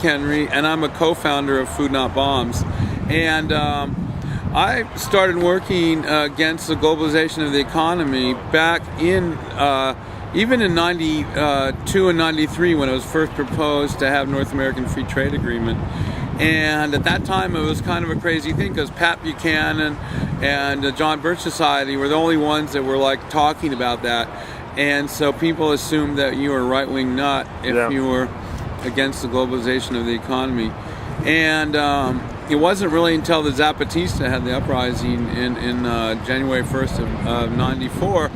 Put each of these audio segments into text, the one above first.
McHenry, and I'm a co-founder of Food Not Bombs. And I started working against the globalization of the economy back in even in 92 and 93 when it was first proposed to have North American Free Trade Agreement. And at that time it was kind of a crazy thing because Pat Buchanan and the John Birch Society were the only ones that were like talking about that. And so people assumed that you were a right-wing nut if you were against the globalization of the economy. And it wasn't really until the Zapatista had the uprising in January 1st of 94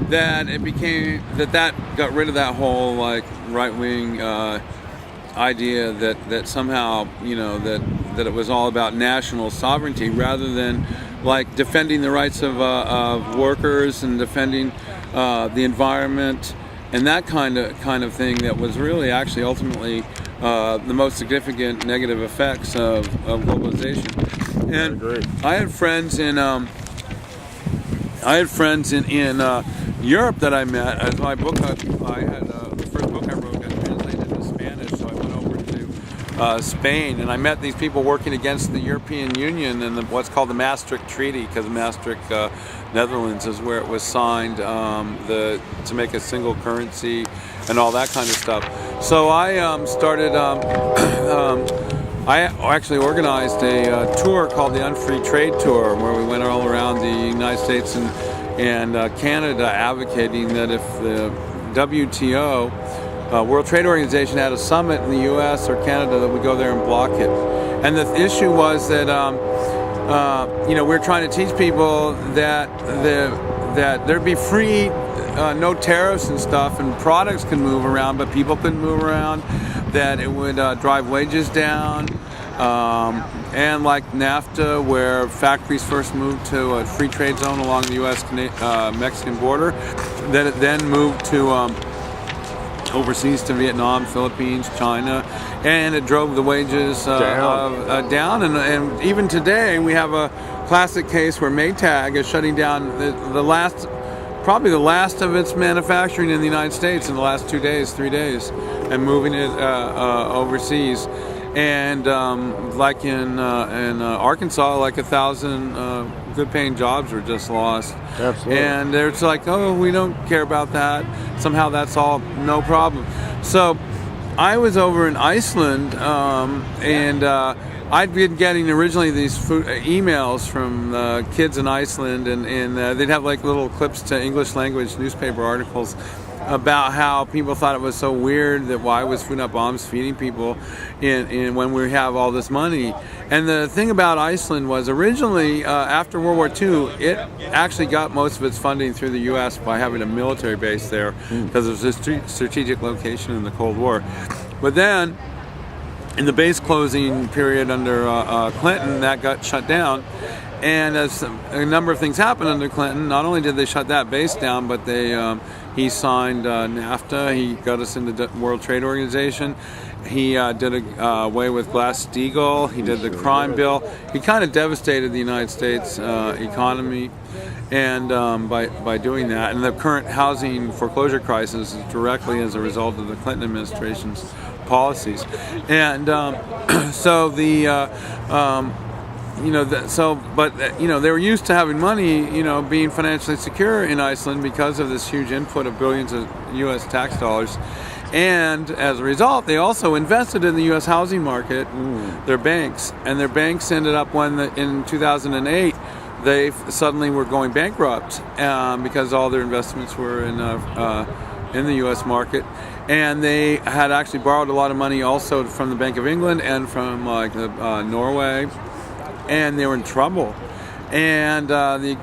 that it became that got rid of that whole like right-wing idea that somehow that it was all about national sovereignty rather than like defending the rights of workers and defending the environment and that kind of thing that was really actually ultimately the most significant negative effects of globalization. And I had friends in Europe that I met. As my book, I had the first book I wrote got translated into Spanish, so I went over to Spain, and I met these people working against the European Union and what's called the Maastricht Treaty, because Maastricht, Netherlands, is where it was signed to make a single currency and all that kind of stuff. So I started. I actually organized a tour called the Unfree Trade Tour, where we went all around the United States and Canada advocating that if the WTO, World Trade Organization, had a summit in the U.S. or Canada, that we go there and block it. And the issue was that we're trying to teach people that there'd be free, no tariffs and stuff, and products can move around, but people couldn't move around. That it would drive wages down, and like NAFTA, where factories first moved to a free trade zone along the U.S.-Mexican border, that it then moved to overseas to Vietnam, Philippines, China, and it drove the wages down. And even today, we have a classic case where Maytag is shutting down probably the last of its manufacturing in the United States in the last 3 days, and moving it overseas. And like in Arkansas, like 1,000 good-paying jobs were just lost. Absolutely. And it's like, oh, we don't care about that. Somehow that's all no problem. So I was over in Iceland, and I'd been getting originally these emails from kids in Iceland, and they'd have like little clips to English language newspaper articles about how people thought it was so weird that why was Food Not Bombs feeding people in when we have all this money. And the thing about Iceland was originally, after World War II, it actually got most of its funding through the U.S. by having a military base there because it was a strategic location in the Cold War. But then, in the base closing period under Clinton, that got shut down. And as a number of things happened under Clinton, not only did they shut that base down, but he signed NAFTA. He got us into the World Trade Organization. He did away with Glass-Steagall. He did the crime bill. He kind of devastated the United States economy, and by doing that, and the current housing foreclosure crisis is directly as a result of the Clinton administration's policies. And so they were used to having money, being financially secure in Iceland because of this huge input of billions of U.S. tax dollars. And as a result, they also invested in the U.S. housing market, their banks. And their banks ended up in 2008, they suddenly were going bankrupt because all their investments were in the U.S. market. And they had actually borrowed a lot of money also from the Bank of England and from Norway. And they were in trouble, and the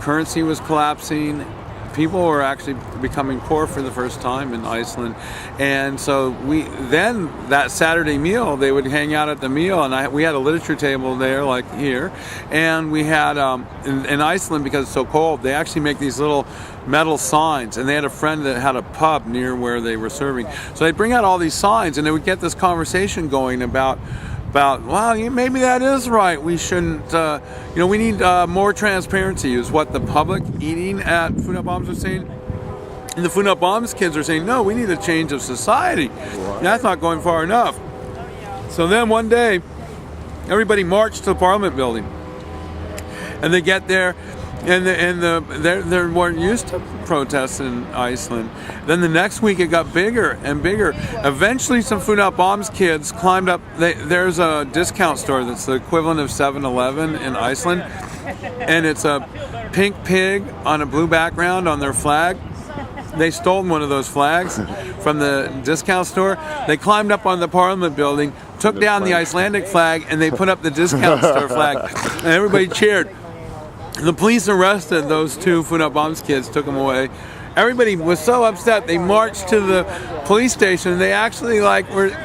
currency was collapsing. People were actually becoming poor for the first time in Iceland, and so then that Saturday meal, they would hang out at the meal, and we had a literature table there like here, and we had in Iceland, because it's so cold, they actually make these little metal signs, and they had a friend that had a pub near where they were serving, so they'd bring out all these signs, and they would get this conversation going about, well, maybe that is right. We shouldn't, we need more transparency, is what the public eating at Food Not Bombs was saying. And the Food Not Bombs kids are saying, no, we need a change of society. That's not going far enough. So then one day, everybody marched to the Parliament building. And they get there, and they weren't used to protests in Iceland. Then the next week it got bigger and bigger. Eventually some Food Not Bombs kids climbed up. There's a discount store that's the equivalent of 7-Eleven in Iceland. And it's a pink pig on a blue background on their flag. They stole one of those flags from the discount store. They climbed up on the Parliament building, took down the Icelandic flag, and they put up the discount store flag. And everybody cheered. The police arrested those two Food Not Bombs kids, took them away. Everybody was so upset. They marched to the police station. They actually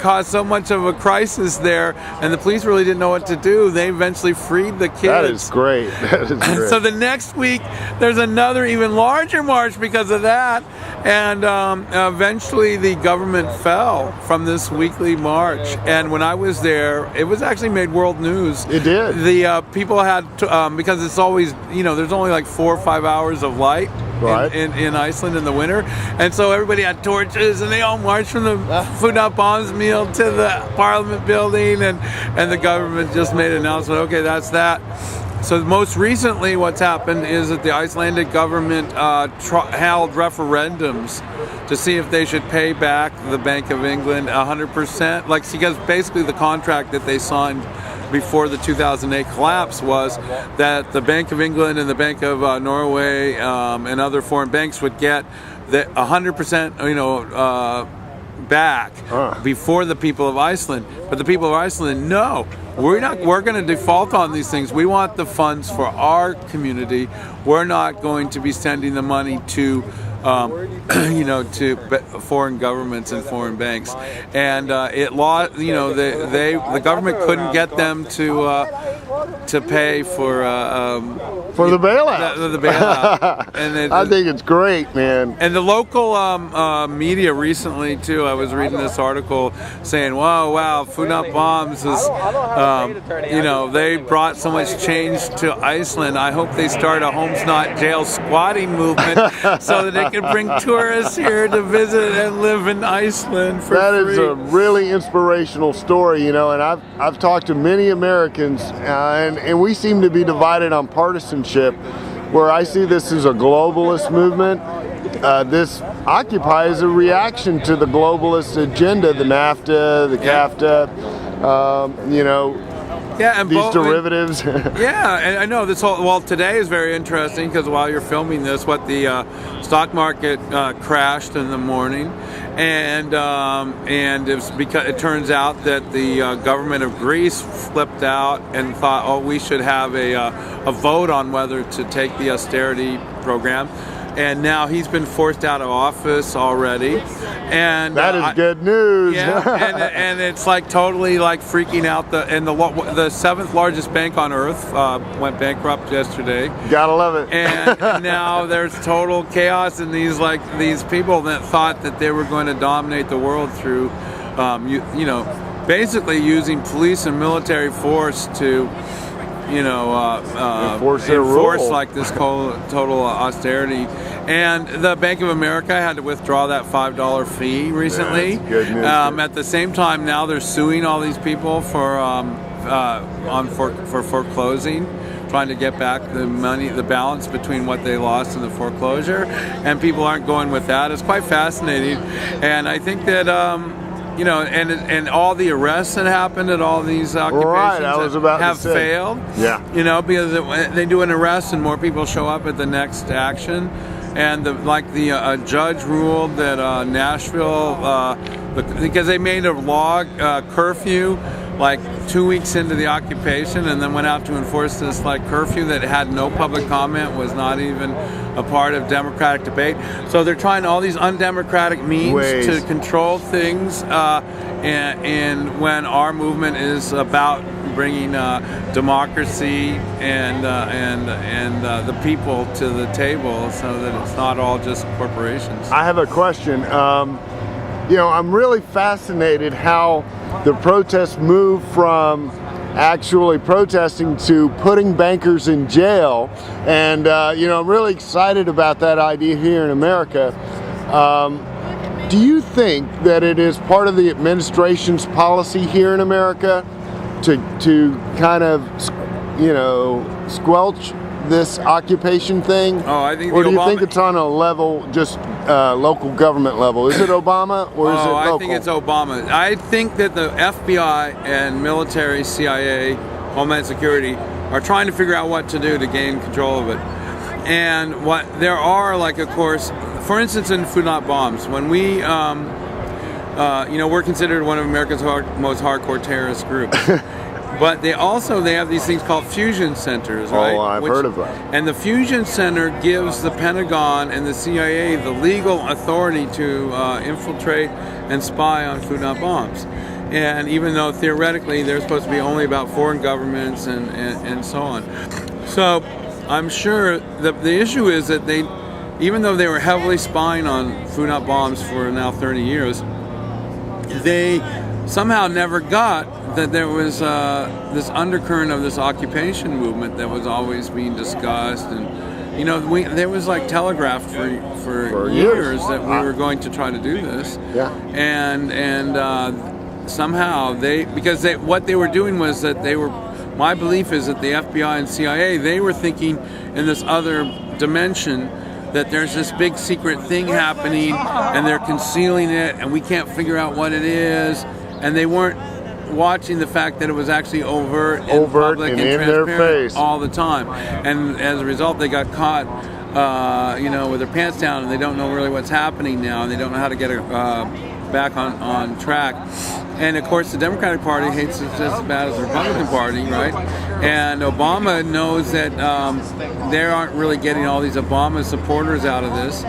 caused so much of a crisis there, and the police really didn't know what to do. They eventually freed the kids. That is great. That is great. So the next week, there's another even larger march because of that, and eventually the government fell from this weekly march. And when I was there, it was actually made world news. It did. The people had to, because it's always, there's only like 4 or 5 hours of light. Right. In Iceland in the winter, and so everybody had torches, and they all marched from the Food Not Bombs meal to the Parliament building, and the government just made an announcement. Okay, that's that. So most recently, what's happened is that the Icelandic government held referendums to see if they should pay back the Bank of England 100%, because basically the contract that they signed before the 2008 collapse was that the Bank of England and the Bank of Norway and other foreign banks would get the 100%, back before the people of Iceland. But the people of Iceland, no, we're going to default on these things. We want the funds for our community. We're not going to be sending the money to to foreign governments and foreign banks, and the government couldn't get them to pay for the bailout. The bailout, and I think it's great, man. And the local media recently too. I was reading this article saying, "Wow, Food Not Bombs is, they brought so much change to Iceland. I hope they start a Homes Not Jail squatting movement so that they can bring tourists here to visit and live in Iceland for free." That is a really inspirational story, and I've talked to many Americans, and we seem to be divided on partisanship, where I see this as a globalist movement. This Occupy is a reaction to the globalist agenda, the NAFTA, the CAFTA, and these derivatives. Yeah, and I know this whole. Well, today is very interesting because while you're filming this, the stock market crashed in the morning, and it's because it turns out that the government of Greece flipped out and thought, we should have a vote on whether to take the austerity program. And now he's been forced out of office already, and that is good news. Yeah, and it's totally freaking out. The seventh largest bank on earth went bankrupt yesterday. Gotta love it. And now there's total chaos, and these people that thought that they were going to dominate the world through, basically using police and military force to. Enforce this total austerity. And the Bank of America had to withdraw that $5 fee recently. Yeah, good news. At the same time, now they're suing all these people for foreclosing, trying to get back the money, the balance between what they lost in the foreclosure. And people aren't going with that. It's quite fascinating. And I think that and all the arrests that happened at all these occupations have failed. Yeah. Because they do an arrest and more people show up at the next action. And a judge ruled that Nashville, because they made a law curfew 2 weeks into the occupation, and then went out to enforce this curfew that had no public comment, was not even a part of democratic debate. So they're trying all these undemocratic means to control things, and when our movement is about bringing democracy and the people to the table, so that it's not all just corporations. I have a question. I'm really fascinated how the protests moved from actually protesting to putting bankers in jail, and I'm really excited about that idea here in America. Do you think that it is part of the administration's policy here in America to kind of, you know, squelch this occupation thing? Oh, I think. Or do you think it's on a level, just local government level? Is it Obama or is it local? I think it's Obama. I think that the FBI and military, CIA, Homeland Security are trying to figure out what to do to gain control of it. And what there are, like, of course, for instance, in Food Not Bombs, when we, you know, we're considered one of America's most hardcore terrorist groups. But they have these things called fusion centers, right? Oh, I've heard of that. And the fusion center gives the Pentagon and the CIA the legal authority to infiltrate and spy on Food Not Bombs. And even though theoretically they're supposed to be only about foreign governments and so on. So I'm sure the issue is that they, even though they were heavily spying on Food Not Bombs for now 30 years, they somehow never got that there was this undercurrent of this occupation movement that was always being discussed, and you know, there was like telegraphed for years that we were going to try to do this. Yeah. And somehow what they were doing was that my belief is that the FBI and CIA, they were thinking in this other dimension that there's this big secret thing happening and they're concealing it and we can't figure out what it is, and they weren't watching the fact that it was actually overt and public and in transparent their face all the time. And as a result, they got caught, you know, with their pants down, and they don't know really what's happening now, and they don't know how to get it back on track. And of course, the Democratic Party hates it just as bad as the Republican Party, right? And Obama knows that they aren't really getting all these Obama supporters out of this.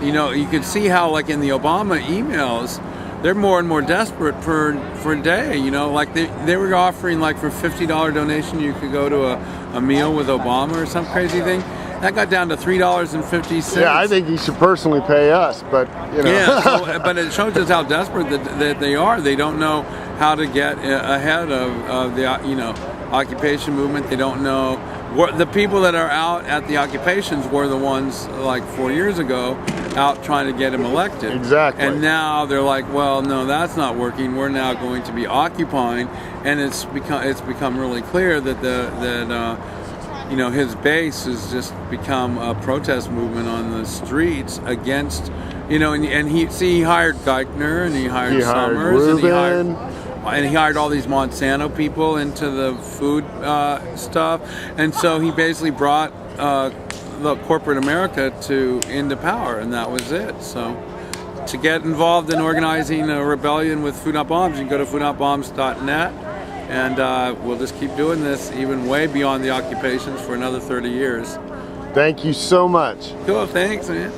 You know, you can see how, like in the Obama emails, they're more and more desperate per day. You know, like they were offering, like, for $50 donation, you could go to a meal with Obama or some crazy thing. That got down to $3.50. Yeah, I think he should personally pay us, but you know. Yeah, but it shows us how desperate that they are. They don't know how to get ahead of the, you know, occupation movement. They don't know the people that are out at the occupations were the ones, like 4 years ago, out trying to get him elected. Exactly. And now they're like, well, no, that's not working. We're now going to be occupying, and it's become really clear that you know, his base has just become a protest movement on the streets against, you know, and he hired Geithner, and he hired Summers, Rubin, and he hired all these Monsanto people into the food stuff, and so he basically brought the corporate America into power, and that was it. So to get involved in organizing a rebellion with Food Not Bombs, you can go to foodnotbombs.net. And we'll just keep doing this even way beyond the occupations for another 30 years. Thank you so much. Cool, thanks, man.